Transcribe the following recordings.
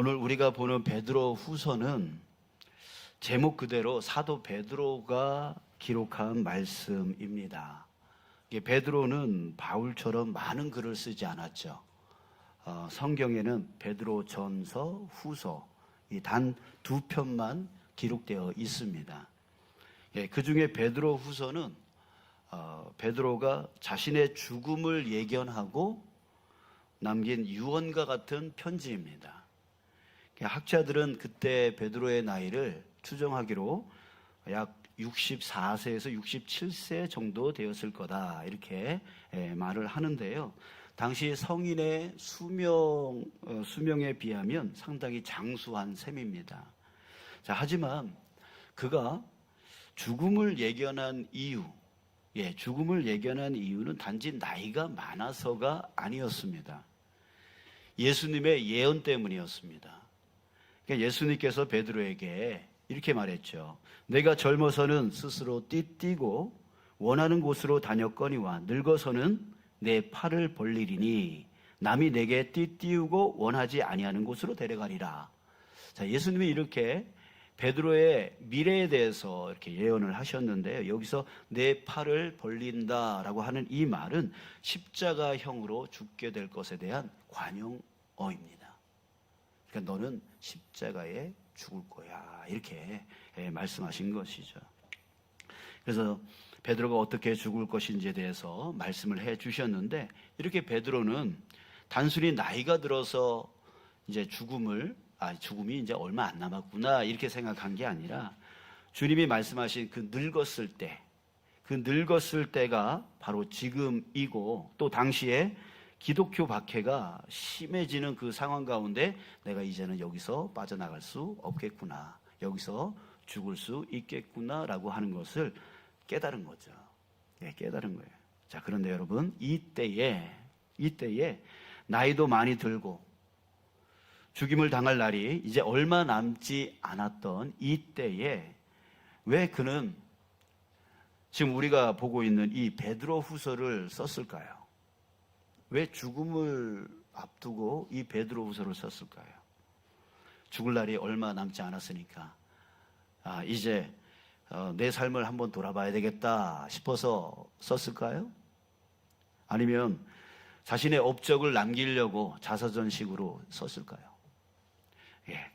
오늘 우리가 보는 베드로 후서는 제목 그대로 사도 베드로가 기록한 말씀입니다. 베드로는 바울처럼 많은 글을 쓰지 않았죠. 성경에는 베드로 전서, 후서 이 단 2편만 기록되어 있습니다. 그 중에 베드로 후서는 베드로가 자신의 죽음을 예견하고 남긴 유언과 같은 편지입니다. 학자들은 그때 베드로의 나이를 추정하기로 약 64세에서 67세 정도 되었을 거다 이렇게 말을 하는데요. 당시 성인의 수명에 비하면 상당히 장수한 셈입니다. 자, 하지만 그가 죽음을 예견한 이유는 단지 나이가 많아서가 아니었습니다. 예수님의 예언 때문이었습니다. 그러니까 예수님께서 베드로에게 이렇게 말했죠. 내가 젊어서는 스스로 띠뛰고 원하는 곳으로 다녔거니와 늙어서는 내 팔을 벌리리니 남이 내게 띠띠우고 원하지 아니하는 곳으로 데려가리라. 자, 예수님이 이렇게 베드로의 미래에 대해서 이렇게 예언을 하셨는데요. 여기서 내 팔을 벌린다라고 하는 이 말은 십자가형으로 죽게 될 것에 대한 관용어입니다. 그러니까 너는 십자가에 죽을 거야 이렇게 말씀하신 것이죠. 그래서 베드로가 어떻게 죽을 것인지에 대해서 말씀을 해 주셨는데, 이렇게 베드로는 단순히 나이가 들어서 이제 죽음이 이제 얼마 안 남았구나 이렇게 생각한 게 아니라 주님이 말씀하신 그 늙었을 때가 바로 지금이고, 또 당시에 기독교 박해가 심해지는 그 상황 가운데 내가 이제는 여기서 빠져나갈 수 없겠구나, 여기서 죽을 수 있겠구나라고 하는 것을 깨달은 거죠. 깨달은 거예요. 자, 그런데 여러분, 이때에 나이도 많이 들고 죽임을 당할 날이 이제 얼마 남지 않았던 이때에 왜 그는 지금 우리가 보고 있는 이 베드로 후서를 썼을까요? 왜 죽음을 앞두고 이 베드로 후서를 썼을까요? 죽을 날이 얼마 남지 않았으니까 이제 내 삶을 한번 돌아봐야 되겠다 싶어서 썼을까요? 아니면 자신의 업적을 남기려고 자서전식으로 썼을까요?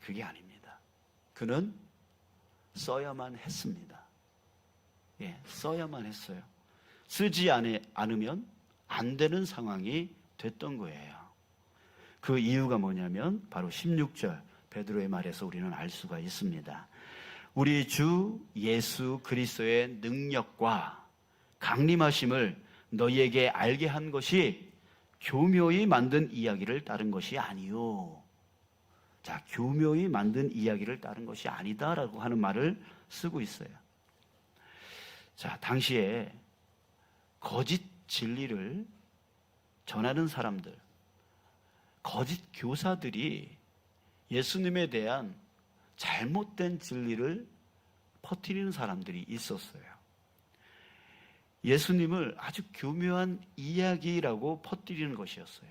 그게 아닙니다. 그는 써야만 했습니다. 써야만 했어요. 쓰지 않으면 안 되는 상황이 됐던 거예요. 그 이유가 뭐냐면 바로 16절 베드로의 말에서 우리는 알 수가 있습니다. 우리 주 예수 그리스도의 능력과 강림하심을 너희에게 알게 한 것이 교묘히 만든 이야기를 따른 것이 아니요. 자, 교묘히 만든 이야기를 따른 것이 아니다라고 하는 말을 쓰고 있어요. 자, 당시에 거짓 진리를 전하는 사람들, 거짓 교사들이 예수님에 대한 잘못된 진리를 퍼뜨리는 사람들이 있었어요. 예수님을 아주 교묘한 이야기라고 퍼뜨리는 것이었어요.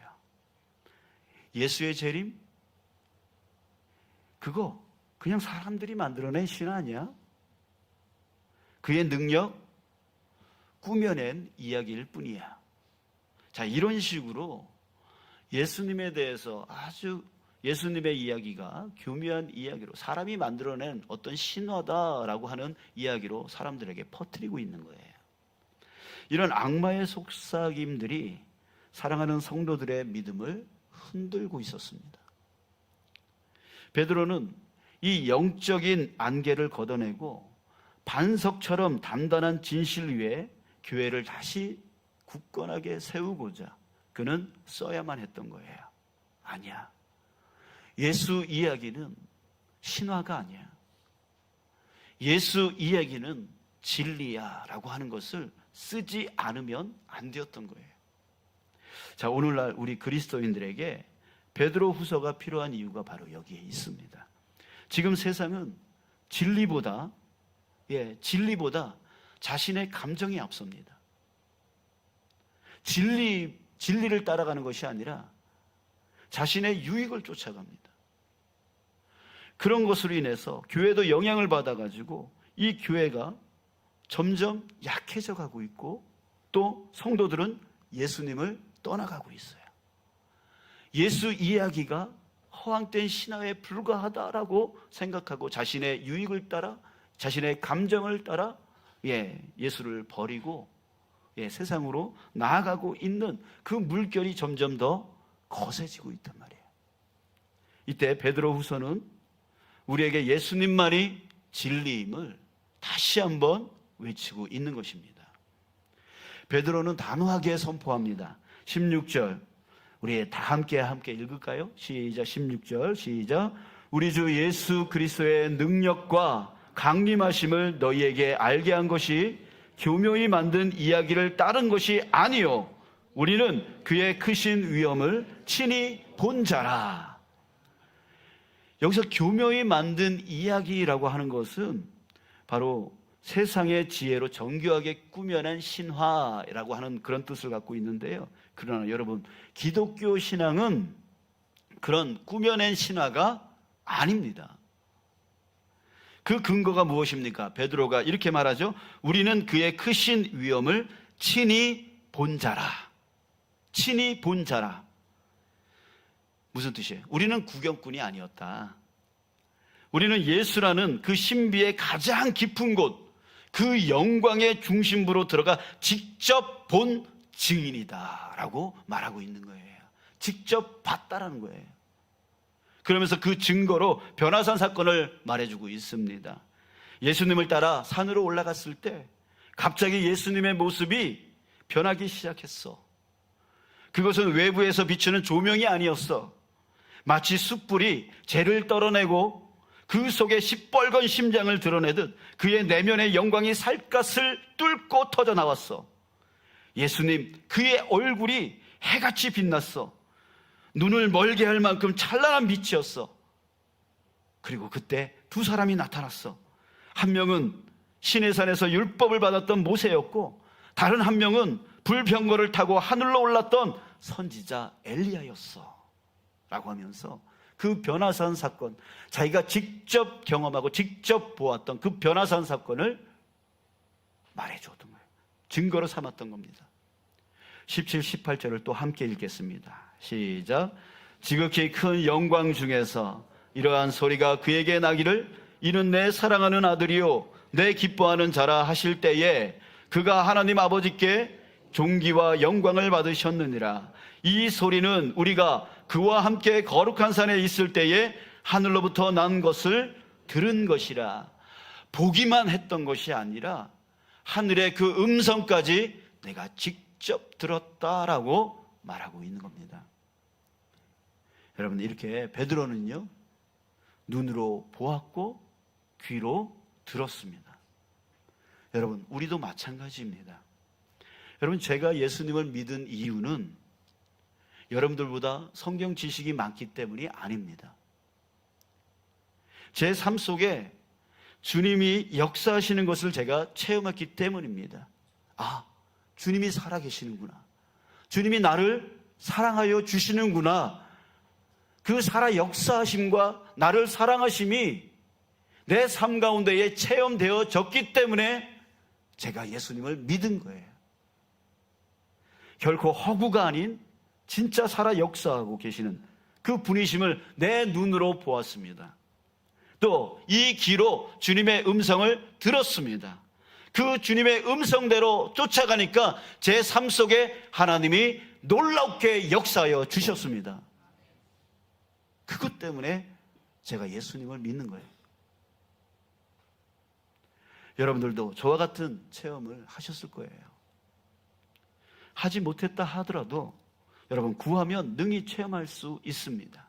예수의 재림? 그거 그냥 사람들이 만들어낸 신화 아니야? 그의 능력? 꾸며낸 이야기일 뿐이야. 자, 이런 식으로 예수님에 대해서 예수님의 이야기가 교묘한 이야기로 사람이 만들어낸 어떤 신화다라고 하는 이야기로 사람들에게 퍼뜨리고 있는 거예요. 이런 악마의 속삭임들이 사랑하는 성도들의 믿음을 흔들고 있었습니다. 베드로는 이 영적인 안개를 걷어내고 반석처럼 단단한 진실 위에 교회를 다시 굳건하게 세우고자 그는 써야만 했던 거예요. 아니야. 예수 이야기는 신화가 아니야. 예수 이야기는 진리야 라고 하는 것을 쓰지 않으면 안 되었던 거예요. 자, 오늘날 우리 그리스도인들에게 베드로 후서가 필요한 이유가 바로 여기에 있습니다. 지금 세상은 진리보다 자신의 감정이 앞섭니다. 진리를 따라가는 것이 아니라 자신의 유익을 쫓아갑니다. 그런 것으로 인해서 교회도 영향을 받아가지고 이 교회가 점점 약해져 가고 있고, 또 성도들은 예수님을 떠나가고 있어요. 예수 이야기가 허황된 신화에 불과하다라고 생각하고 자신의 유익을 따라, 자신의 감정을 따라 예수를 버리고 세상으로 나아가고 있는 그 물결이 점점 더 거세지고 있단 말이에요. 이때 베드로후서는 우리에게 예수님만이 진리임을 다시 한번 외치고 있는 것입니다. 베드로는 단호하게 선포합니다. 16절 우리 다 함께 읽을까요? 시작. 16절 시작. 우리 주 예수 그리스도의 능력과 강림하심을 너희에게 알게 한 것이 교묘히 만든 이야기를 따른 것이 아니요 우리는 그의 크신 위엄을 친히 본 자라. 여기서 교묘히 만든 이야기라고 하는 것은 바로 세상의 지혜로 정교하게 꾸며낸 신화라고 하는 그런 뜻을 갖고 있는데요. 그러나 여러분, 기독교 신앙은 그런 꾸며낸 신화가 아닙니다. 그 근거가 무엇입니까? 베드로가 이렇게 말하죠. 우리는 그의 크신 위엄을 친히 본 자라. 친히 본 자라. 무슨 뜻이에요? 우리는 구경꾼이 아니었다. 우리는 예수라는 그 신비의 가장 깊은 곳, 그 영광의 중심부로 들어가 직접 본 증인이다 라고 말하고 있는 거예요. 직접 봤다라는 거예요. 그러면서 그 증거로 변화산 사건을 말해주고 있습니다. 예수님을 따라 산으로 올라갔을 때 갑자기 예수님의 모습이 변하기 시작했어. 그것은 외부에서 비추는 조명이 아니었어. 마치 숯불이 재를 떨어내고 그 속에 시뻘건 심장을 드러내듯 그의 내면의 영광이 살갗을 뚫고 터져 나왔어. 예수님, 그의 얼굴이 해같이 빛났어. 눈을 멀게 할 만큼 찬란한 빛이었어. 그리고 그때 두 사람이 나타났어. 한 명은 시내산에서 율법을 받았던 모세였고, 다른 한 명은 불병거를 타고 하늘로 올랐던 선지자 엘리야였어 라고 하면서 그 변화산 사건, 자기가 직접 경험하고 직접 보았던 그 변화산 사건을 말해주었던 거예요. 증거로 삼았던 겁니다. 17, 18절을 또 함께 읽겠습니다. 시작. 지극히 큰 영광 중에서 이러한 소리가 그에게 나기를 이는 내 사랑하는 아들이요 내 기뻐하는 자라 하실 때에 그가 하나님 아버지께 존귀와 영광을 받으셨느니라. 이 소리는 우리가 그와 함께 거룩한 산에 있을 때에 하늘로부터 난 것을 들은 것이라. 보기만 했던 것이 아니라 하늘의 그 음성까지 내가 직접 들었다라고 말하고 있는 겁니다. 여러분, 이렇게 베드로는요 눈으로 보았고 귀로 들었습니다. 여러분, 우리도 마찬가지입니다. 여러분, 제가 예수님을 믿은 이유는 여러분들보다 성경 지식이 많기 때문이 아닙니다. 제 삶 속에 주님이 역사하시는 것을 제가 체험했기 때문입니다. 아, 주님이 살아계시는구나. 주님이 나를 사랑하여 주시는구나. 그 살아 역사하심과 나를 사랑하심이 내 삶 가운데에 체험되어졌기 때문에 제가 예수님을 믿은 거예요. 결코 허구가 아닌 진짜 살아 역사하고 계시는 그 분이심을 내 눈으로 보았습니다. 또 이 귀로 주님의 음성을 들었습니다. 그 주님의 음성대로 쫓아가니까 제 삶 속에 하나님이 놀랍게 역사하여 주셨습니다. 그것 때문에 제가 예수님을 믿는 거예요. 여러분들도 저와 같은 체험을 하셨을 거예요. 하지 못했다 하더라도 여러분, 구하면 능히 체험할 수 있습니다.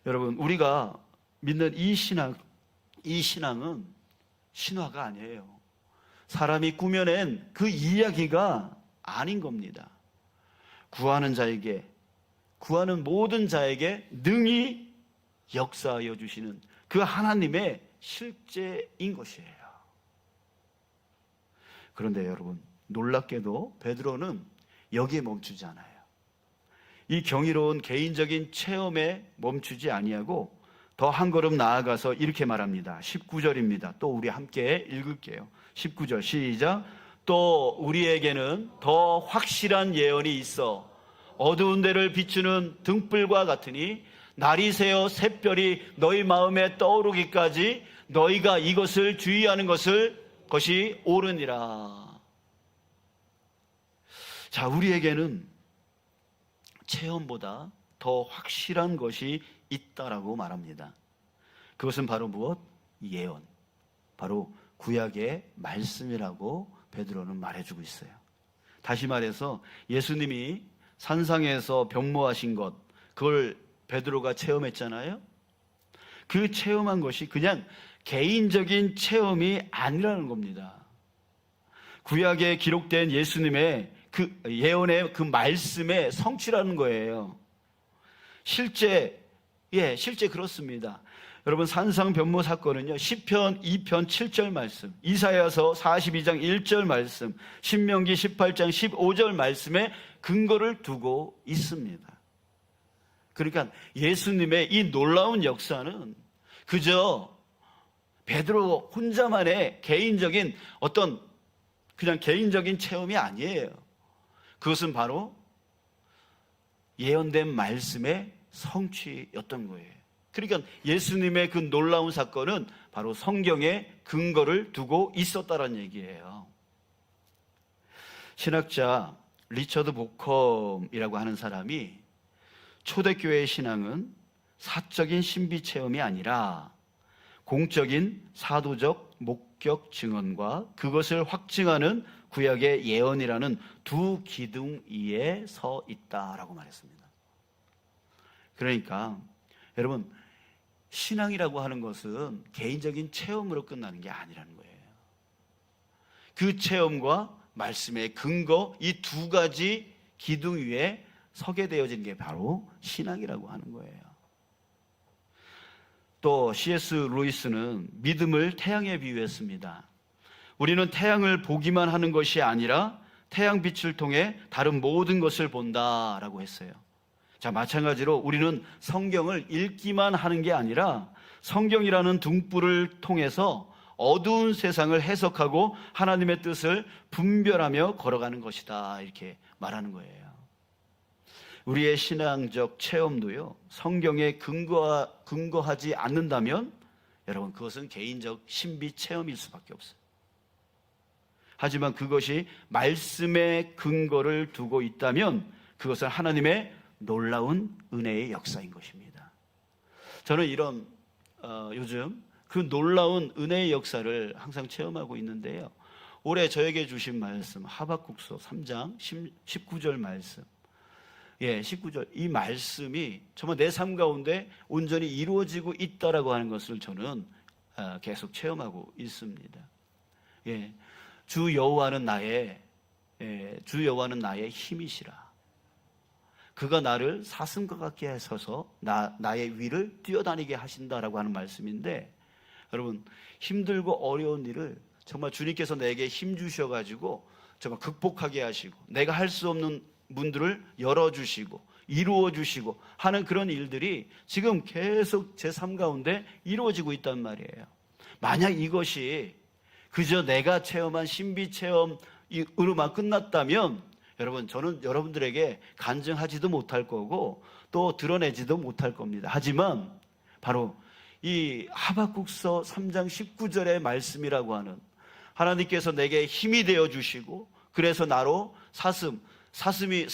여러분, 우리가 믿는 이 신앙은 신화가 아니에요. 사람이 꾸며낸 그 이야기가 아닌 겁니다. 구하는 자에게, 구하는 모든 자에게 능히 역사하여 주시는 그 하나님의 실제인 것이에요. 그런데 여러분, 놀랍게도 베드로는 여기에 멈추지 않아요. 이 경이로운 개인적인 체험에 멈추지 아니하고 더 한 걸음 나아가서 이렇게 말합니다. 19절입니다. 또 우리 함께 읽을게요. 19절 시작. 또 우리에게는 더 확실한 예언이 있어 어두운 데를 비추는 등불과 같으니 날이 새어 샛별이 너희 마음에 떠오르기까지 너희가 이것을 주의하는 것이 옳으니라. 자, 우리에게는 체험보다 더 확실한 것이 있다라고 말합니다. 그것은 바로 무엇? 예언. 바로 구약의 말씀이라고 베드로는 말해주고 있어요. 다시 말해서 예수님이 산상에서 변모하신 것, 그걸 베드로가 체험했잖아요. 그 체험한 것이 그냥 개인적인 체험이 아니라는 겁니다. 구약에 기록된 예수님의 그 예언의 그 말씀의 성취라는 거예요. 실제 그렇습니다. 여러분, 산상 변모 사건은요, 시편 2편 7절 말씀, 이사야서 42장 1절 말씀, 신명기 18장 15절 말씀에 근거를 두고 있습니다. 그러니까 예수님의 이 놀라운 역사는 그저 베드로 혼자만의 개인적인 그냥 개인적인 체험이 아니에요. 그것은 바로 예언된 말씀의 성취였던 거예요. 그러니까 예수님의 그 놀라운 사건은 바로 성경에 근거를 두고 있었다는 얘기예요. 신학자 리처드 보컴이라고 하는 사람이 초대교회의 신앙은 사적인 신비 체험이 아니라 공적인 사도적 목격 증언과 그것을 확증하는 구약의 예언이라는 두 기둥 위에 서 있다라고 말했습니다. 그러니까 여러분, 신앙이라고 하는 것은 개인적인 체험으로 끝나는 게 아니라는 거예요. 그 체험과 말씀의 근거, 이 두 가지 기둥 위에 서게 되어진 게 바로 신앙이라고 하는 거예요. 또 C.S. 루이스는 믿음을 태양에 비유했습니다. 우리는 태양을 보기만 하는 것이 아니라 태양빛을 통해 다른 모든 것을 본다라고 했어요. 자, 마찬가지로 우리는 성경을 읽기만 하는 게 아니라 성경이라는 등불을 통해서 어두운 세상을 해석하고 하나님의 뜻을 분별하며 걸어가는 것이다, 이렇게 말하는 거예요. 우리의 신앙적 체험도요, 성경에 근거하지 않는다면 여러분, 그것은 개인적 신비 체험일 수밖에 없어요. 하지만 그것이 말씀의 근거를 두고 있다면 그것은 하나님의 놀라운 은혜의 역사인 것입니다. 저는 이런 요즘 그 놀라운 은혜의 역사를 항상 체험하고 있는데요. 올해 저에게 주신 말씀, 하박국서 3장 19절 말씀, 19절, 이 말씀이 정말 내 삶 가운데 온전히 이루어지고 있다라고 하는 것을 저는 계속 체험하고 있습니다. 주 여호와는 나의 힘이시라. 그가 나를 사슴과 같게 하셔서 나의 위를 뛰어다니게 하신다라고 하는 말씀인데, 여러분, 힘들고 어려운 일을 정말 주님께서 내게 힘 주셔가지고 정말 극복하게 하시고 내가 할 수 없는 문들을 열어주시고 이루어주시고 하는 그런 일들이 지금 계속 제 삶 가운데 이루어지고 있단 말이에요. 만약 이것이 그저 내가 체험한 신비 체험으로만 끝났다면 여러분, 저는 여러분들에게 간증하지도 못할 거고 또 드러내지도 못할 겁니다. 하지만 바로 이 하박국서 3장 19절의 말씀이라고 하는, 하나님께서 내게 힘이 되어 주시고 그래서 나로 사슴의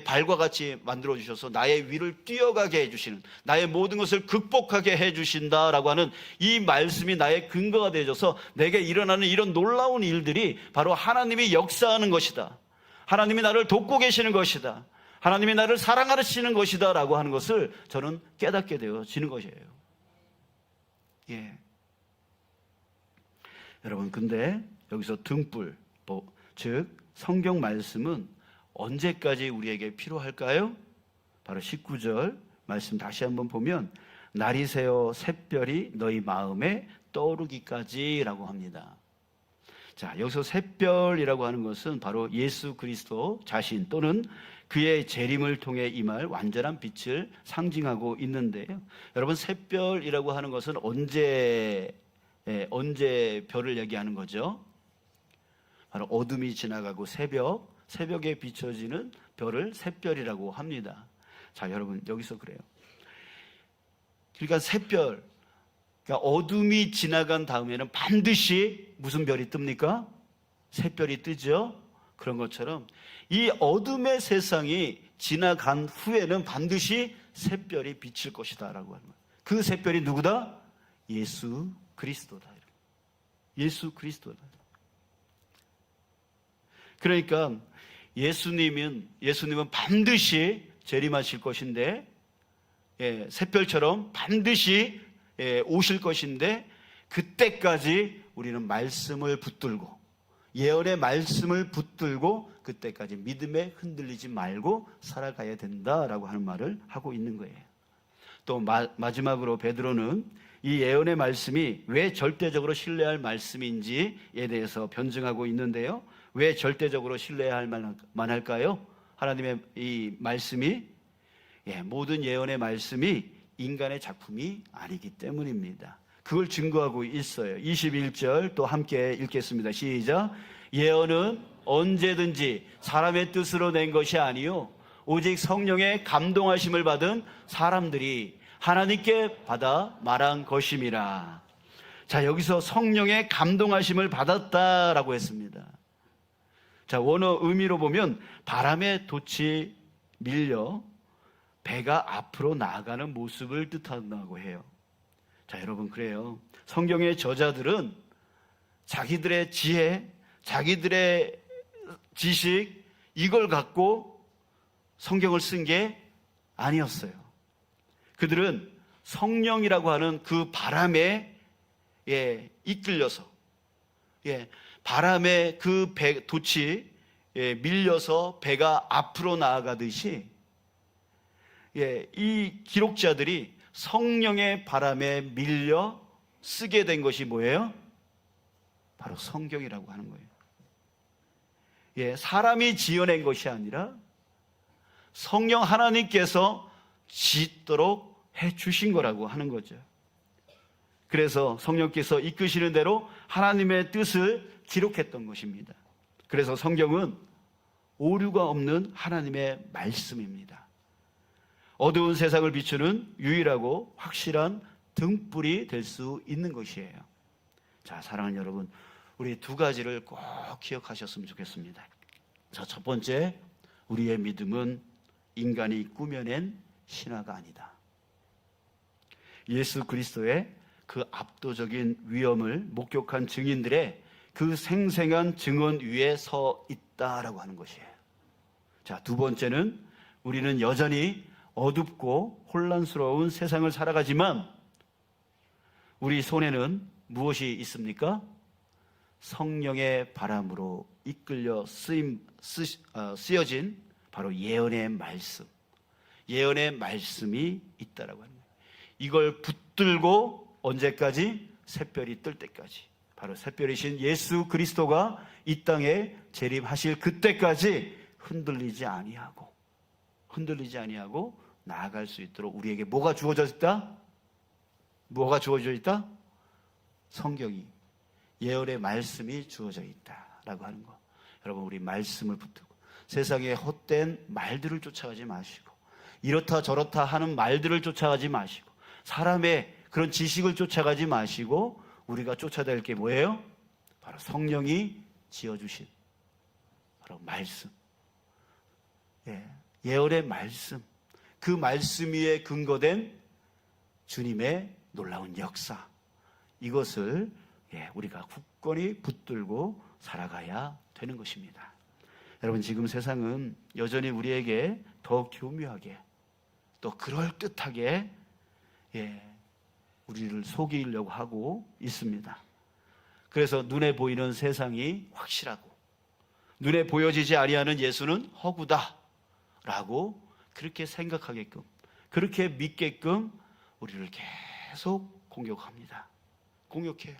발과 같이 만들어 주셔서 나의 위를 뛰어가게 해주시는, 나의 모든 것을 극복하게 해주신다라고 하는 이 말씀이 나의 근거가 되어줘서 내게 일어나는 이런 놀라운 일들이 바로 하나님이 역사하는 것이다, 하나님이 나를 돕고 계시는 것이다, 하나님이 나를 사랑하시는 것이다 라고 하는 것을 저는 깨닫게 되어지는 것이에요. 여러분, 근데 여기서 등불, 즉 성경 말씀은 언제까지 우리에게 필요할까요? 바로 19절 말씀 다시 한번 보면 날이 새어 샛별이 너희 마음에 떠오르기까지 라고 합니다. 자, 여기서 샛별이라고 하는 것은 바로 예수 그리스도 자신 또는 그의 재림을 통해 임할 완전한 빛을 상징하고 있는데요. 여러분, 샛별이라고 하는 것은 언제 별을 얘기하는 거죠? 바로 어둠이 지나가고 새벽에 비춰지는 별을 샛별이라고 합니다. 자, 여러분, 여기서 그래요. 그러니까 샛별, 그러니까 어둠이 지나간 다음에는 반드시 무슨 별이 뜹니까? 샛별이 뜨죠. 그런 것처럼 이 어둠의 세상이 지나간 후에는 반드시 샛별이 비칠 것이다 라고 하는 거예요. 그 샛별이 누구다? 예수 그리스도다. 예수 그리스도다. 그러니까 예수님은 반드시 재림하실 것인데, 샛별처럼 반드시 오실 것인데, 그때까지 우리는 말씀을 붙들고, 예언의 말씀을 붙들고 그때까지 믿음에 흔들리지 말고 살아가야 된다라고 하는 말을 하고 있는 거예요. 또 마지막으로 베드로는 이 예언의 말씀이 왜 절대적으로 신뢰할 말씀인지에 대해서 변증하고 있는데요. 왜 절대적으로 신뢰할 만할까요? 하나님의 이 말씀이, 모든 예언의 말씀이 인간의 작품이 아니기 때문입니다. 그걸 증거하고 있어요. 21절 또 함께 읽겠습니다. 시작. 예언은 언제든지 사람의 뜻으로 낸 것이 아니요 오직 성령의 감동하심을 받은 사람들이 하나님께 받아 말한 것임이라. 자, 여기서 성령의 감동하심을 받았다라고 했습니다. 자, 원어 의미로 보면 바람에 돛이 밀려 배가 앞으로 나아가는 모습을 뜻한다고 해요. 자, 여러분, 그래요. 성경의 저자들은 자기들의 지혜, 자기들의 지식, 이걸 갖고 성경을 쓴 게 아니었어요. 그들은 성령이라고 하는 그 바람에 이끌려서, 바람에 그 돛이 밀려서 배가 앞으로 나아가듯이, 이 기록자들이 성령의 바람에 밀려 쓰게 된 것이 뭐예요? 바로 성경이라고 하는 거예요. 사람이 지어낸 것이 아니라 성령 하나님께서 짓도록 해주신 거라고 하는 거죠. 그래서 성령께서 이끄시는 대로 하나님의 뜻을 기록했던 것입니다. 그래서 성경은 오류가 없는 하나님의 말씀입니다. 어두운 세상을 비추는 유일하고 확실한 등불이 될 수 있는 것이에요. 자, 사랑하는 여러분, 우리 두 가지를 꼭 기억하셨으면 좋겠습니다. 자, 첫 번째, 우리의 믿음은 인간이 꾸며낸 신화가 아니다. 예수 그리스도의 그 압도적인 위엄을 목격한 증인들의 그 생생한 증언 위에 서 있다라고 하는 것이에요. 자, 두 번째는 우리는 여전히 어둡고 혼란스러운 세상을 살아가지만 우리 손에는 무엇이 있습니까? 성령의 바람으로 이끌려 쓰여진 바로 예언의 말씀, 예언의 말씀이 있다라고 하는 거예요. 이걸 붙들고 언제까지? 샛별이 뜰 때까지, 바로 샛별이신 예수 그리스도가 이 땅에 재림하실 그때까지 흔들리지 아니하고 나아갈 수 있도록 우리에게 뭐가 주어져 있다? 뭐가 주어져 있다? 성경이, 예언의 말씀이 주어져 있다라고 하는 거. 여러분, 우리 말씀을 붙들고 세상의 헛된 말들을 쫓아가지 마시고, 이렇다 저렇다 하는 말들을 쫓아가지 마시고, 사람의 그런 지식을 쫓아가지 마시고, 우리가 쫓아야 될 게 뭐예요? 바로 성령이 지어주신 바로 말씀, 예언의 말씀, 그 말씀 위에 근거된 주님의 놀라운 역사, 이것을 우리가 굳건히 붙들고 살아가야 되는 것입니다. 여러분, 지금 세상은 여전히 우리에게 더 교묘하게 또 그럴듯하게 우리를 속이려고 하고 있습니다. 그래서 눈에 보이는 세상이 확실하고 눈에 보여지지 아니하는 예수는 허구다라고 그렇게 생각하게끔, 그렇게 믿게끔 우리를 계속 공격합니다. 공격해요.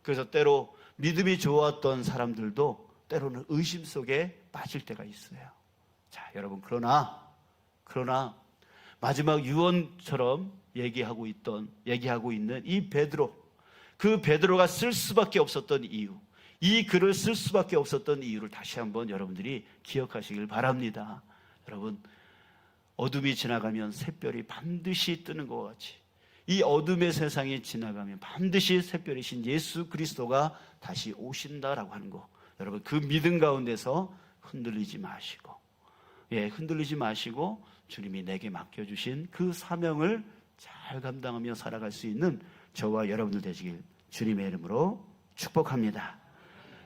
그래서 때로 믿음이 좋았던 사람들도 때로는 의심 속에 빠질 때가 있어요. 자, 여러분, 그러나 마지막 유언처럼 얘기하고 있는 이 베드로, 그 베드로가 쓸 수밖에 없었던 이유, 이 글을 쓸 수밖에 없었던 이유를 다시 한번 여러분들이 기억하시길 바랍니다. 여러분, 어둠이 지나가면 샛별이 반드시 뜨는 것 같이 이 어둠의 세상이 지나가면 반드시 샛별이신 예수 그리스도가 다시 오신다라고 하는 거, 여러분, 그 믿음 가운데서 흔들리지 마시고, 흔들리지 마시고 주님이 내게 맡겨주신 그 사명을 잘 감당하며 살아갈 수 있는 저와 여러분들 되시길 주님의 이름으로 축복합니다.